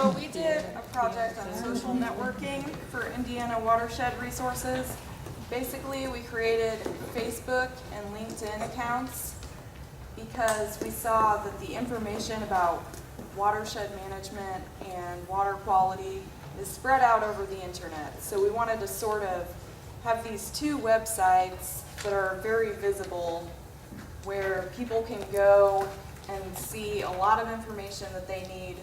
So we did a project on social networking for Indiana Watershed resources. Basically, we created Facebook and LinkedIn accounts because we saw that the information about watershed management and water quality is spread out over the internet. So we wanted to sort of have these two websites that are very visible where people can go and see a lot of information that they need,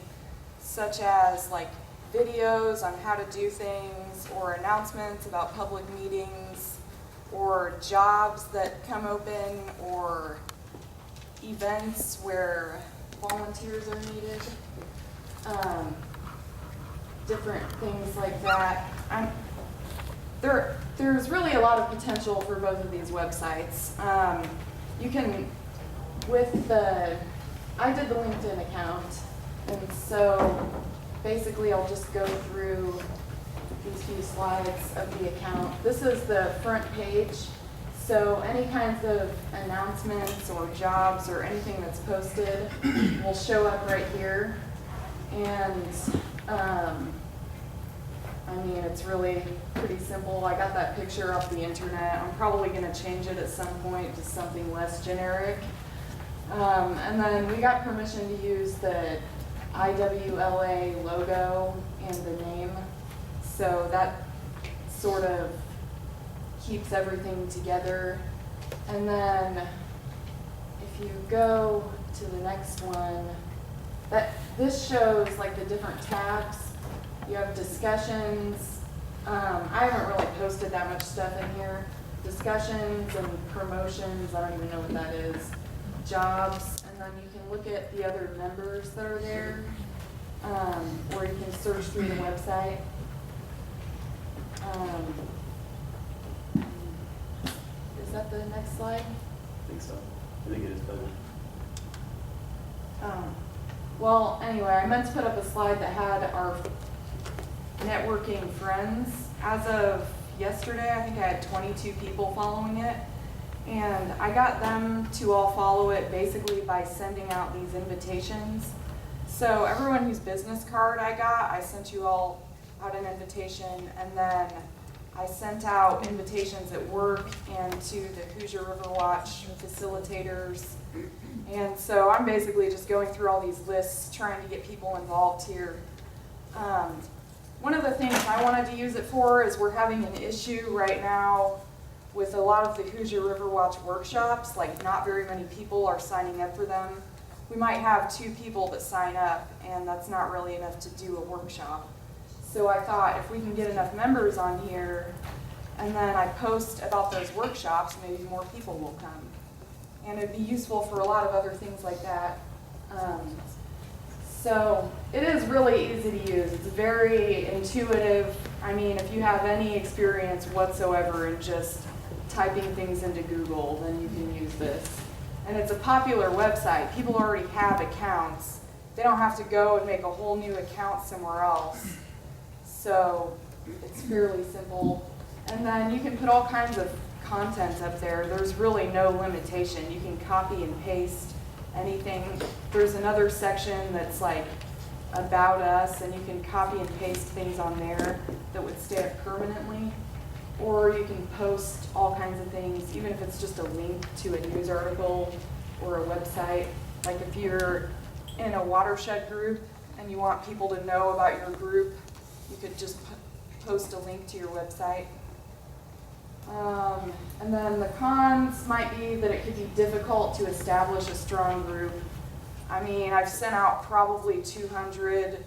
such as like videos on how to do things or announcements about public meetings or jobs that come open or events where volunteers are needed, different things like that. There's really a lot of potential for both of these websites. You can, I did the LinkedIn account, and so basically I'll just go through these few slides of the account. This is the front page, so any kinds of announcements or jobs or anything that's posted will show up right here. And I mean, it's really pretty simple. I got that picture off the internet. I'm probably going to change it at some point to something less generic. And then we got permission to use the IWLA logo and the name. So that sort of keeps everything together. And then if you go to the next one, this shows like the different tabs. You have discussions. I haven't really posted that much stuff in here. Discussions and promotions, I don't even know what that is. Jobs, and then you can look at the other members that are there, or you can search through the website. Is that the next slide? I think so. I think it is better. Well, anyway, I meant to put up a slide that had our networking friends. As of yesterday, I think I had 22 people following it. And I got them to all follow it basically by sending out these invitations. So everyone whose business card I got, I sent you all out an invitation, and then I sent out invitations at work and to the Hoosier River Watch facilitators. And so I'm basically just going through all these lists, trying to get people involved here. One of the things I wanted to use it for is we're having an issue right now with a lot of the Hoosier River Watch workshops. Like, not very many people are signing up for them. We might have 2 people that sign up, and that's not really enough to do a workshop. So I thought if we can get enough members on here, and then I post about those workshops, maybe more people will come. And it'd be useful for a lot of other things like that. So it is really easy to use. It's very intuitive. I mean, if you have any experience whatsoever in just typing things into Google, then you can use this. And it's a popular website. People already have accounts. They don't have to go and make a whole new account somewhere else. So it's fairly simple. And then you can put all kinds of content up there. There's really no limitation. You can copy and paste anything. There's another section that's like about us, and you can copy and paste things on there that would stay up permanently. Or you can post all kinds of things, even if it's just a link to a news article or a website. Like if you're in a watershed group and you want people to know about your group, you could just post a link to your website. And then the cons might be that it could be difficult to establish a strong group. I mean, I've sent out probably 200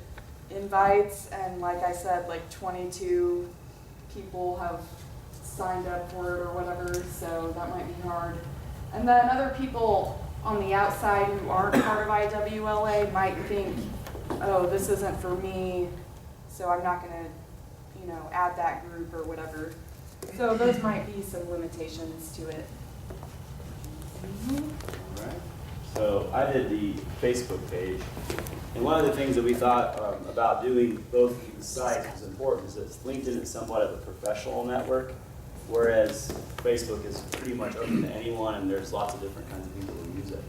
invites, and like I said, like 22 people have signed up for it or whatever, so that might be hard. And then other people on the outside who aren't part of IWLA might think, oh, this isn't for me, so I'm not going to, add that group or whatever. So those might be some limitations to it. All right. So I did the Facebook page, and one of the things that we thought about doing both of these sites was important is that LinkedIn is somewhat of a professional network, whereas Facebook is pretty much open to anyone, and there's lots of different kinds of people who use it.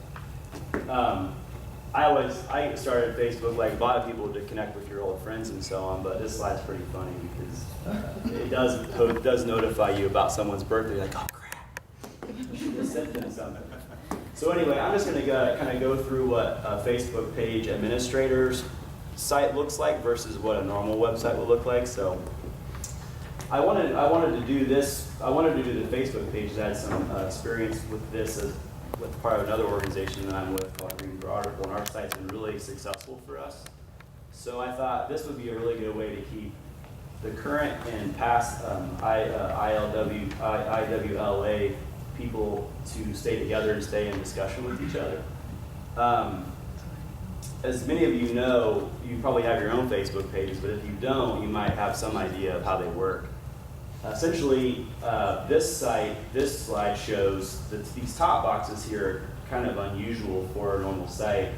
I started Facebook like a lot of people to connect with your old friends and so on, but this slide's pretty funny because it does notify you about someone's birthday. Like, oh crap, you should have sent them something. So anyway, I'm just going to kind of go through what a Facebook page administrator's site looks like versus what a normal website would look like. So I wanted to do this. I wanted to do the Facebook page. I had some experience with this with part of another organization that I'm with called Green for Article, and our site's been really successful for us. So I thought this would be a really good way to keep the current and past IWLA people to stay together and stay in discussion with each other. As many of you know, you probably have your own Facebook pages, but if you don't, you might have some idea of how they work. Essentially, this slide shows that these top boxes here are kind of unusual for a normal site.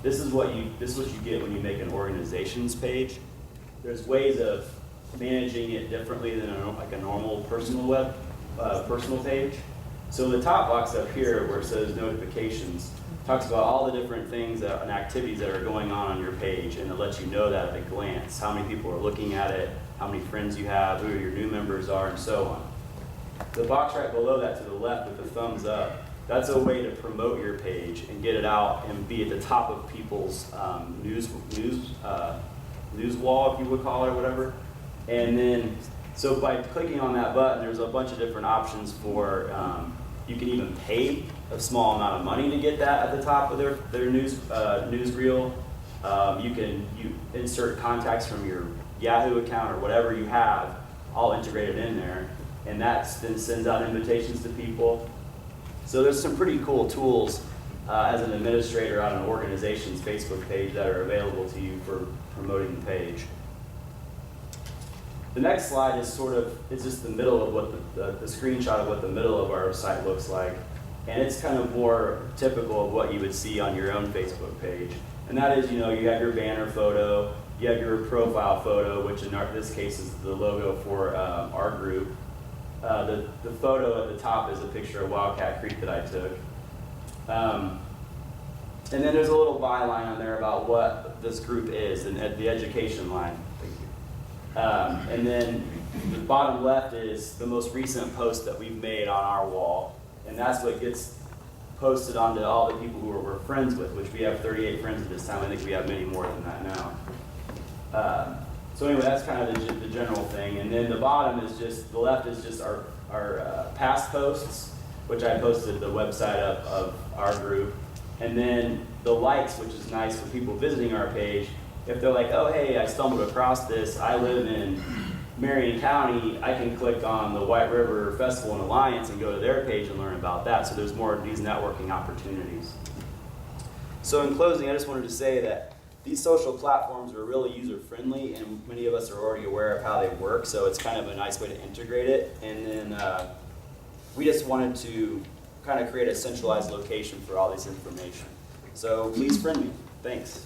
This is what you get when you make an organizations page. There's ways of managing it differently than a normal personal page. So the top box up here where it says notifications talks about all the different things and activities that are going on your page, and it lets you know that at a glance, how many people are looking at it, how many friends you have, who your new members are, and so on. The box right below that to the left with the thumbs up, that's a way to promote your page and get it out and be at the top of people's news wall, if you would call it, or whatever. And then, so by clicking on that button, there's a bunch of different options for, you can even pay a small amount of money to get that at the top of their newsreel. You insert contacts from your Yahoo account or whatever you have, all integrated in there, and that then sends out invitations to people. So there's some pretty cool tools as an administrator on an organization's Facebook page that are available to you for promoting the page. The next slide is just the middle of what the screenshot of what the middle of our site looks like. And it's kind of more typical of what you would see on your own Facebook page. And that is, you have your banner photo, you have your profile photo, which in this case is the logo for our group. The photo at the top is a picture of Wildcat Creek that I took. And then there's a little byline on there about what this group is, and at the education line. And then the bottom left is the most recent post that we've made on our wall. And that's what gets posted onto all the people who we're friends with, which we have 38 friends at this time. I think we have many more than that now. So anyway, that's kind of the general thing. And then the bottom is the left is just our past posts, which I posted the website of our group. And then the likes, which is nice for people visiting our page. If they're like, oh, hey, I stumbled across this, I live in Marion County, I can click on the White River Festival and Alliance and go to their page and learn about that. So there's more of these networking opportunities. So in closing, I just wanted to say that these social platforms are really user-friendly, and many of us are already aware of how they work, so it's kind of a nice way to integrate it. And then we just wanted to kind of create a centralized location for all this information. So please friend me. Thanks.